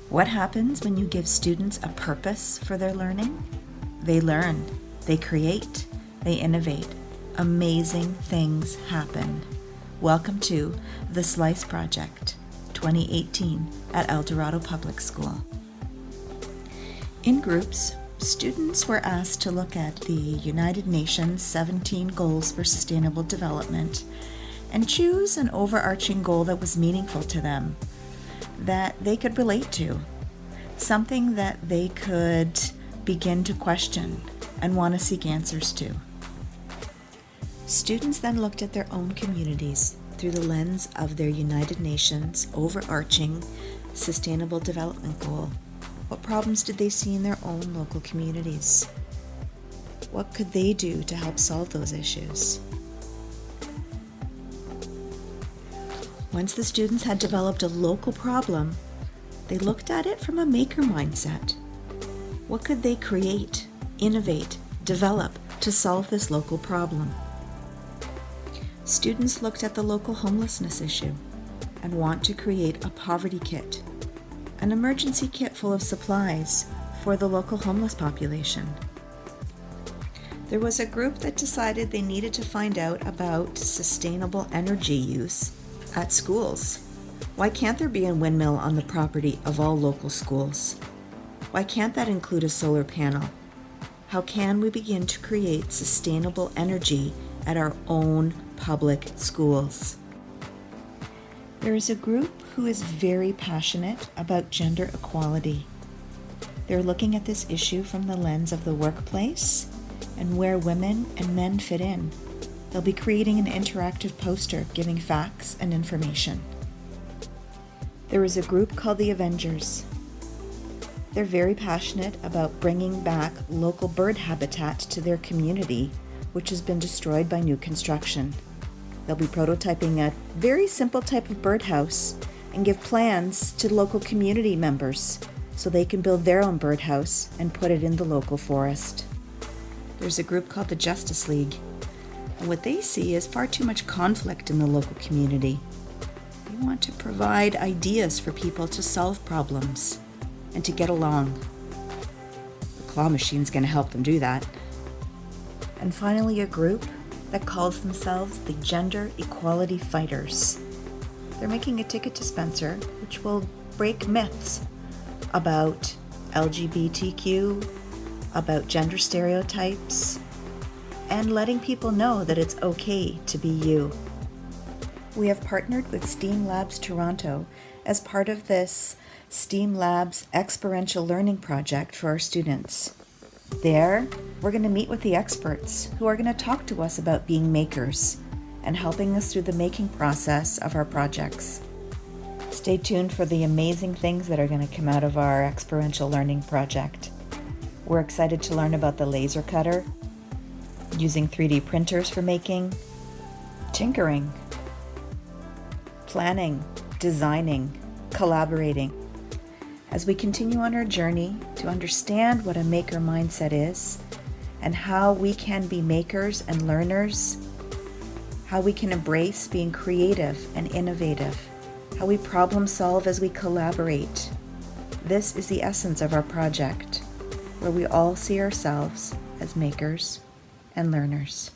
What happens when you give students a purpose for their learning? They learn, they create, they innovate. Amazing things happen. Welcome to the SLiCE Project 2018 at Eldorado Public School. In groups, students were asked to look at the United Nations 17 Goals for Sustainable Development and choose an overarching goal that was meaningful to them, that they could relate to, something that they could begin to question and want to seek answers to. Students then looked at their own communities through the lens of their United Nations overarching Sustainable Development Goal. What problems did they see in their own local communities? What could they do to help solve those issues? Once the students had developed a local problem, they looked at it from a maker mindset. What could they create, innovate, develop to solve this local problem? Students looked at the local homelessness issue and want to create a poverty kit, an emergency kit full of supplies for the local homeless population. There was a group that decided they needed to find out about sustainable energy use at schools. Why can't there be a windmill on the property of all local schools? Why can't that include a solar panel? How can we begin to create sustainable energy at our own public schools? There is a group who is very passionate about gender equality. They're looking at this issue from the lens of the workplace and where women and men fit in. They'll be creating an interactive poster giving facts and information. There is a group called the Avengers. They're very passionate about bringing back local bird habitat to their community, which has been destroyed by new construction. They'll be prototyping a very simple type of birdhouse and give plans to local community members so they can build their own birdhouse and put it in the local forest. There's a group called the Justice League, and what they see is far too much conflict in the local community. They want to provide ideas for people to solve problems and to get along. The claw machine's going to help them do that. And finally, a group that calls themselves the Gender Equality Fighters. They're making a ticket dispenser which will break myths about LGBTQ, about gender stereotypes, and letting people know that it's okay to be you. We have partnered with STEAM Labs Toronto as part of this STEAM Labs Experiential Learning project for our students. There, we're going to meet with the experts who are going to talk to us about being makers and helping us through the making process of our projects. Stay tuned for the amazing things that are going to come out of our experiential learning project. We're excited to learn about the laser cutter, using 3D printers for making, tinkering, planning, designing, collaborating. As we continue on our journey to understand what a maker mindset is and how we can be makers and learners, how we can embrace being creative and innovative, how we problem solve as we collaborate. This is the essence of our project, where we all see ourselves as makers and learners.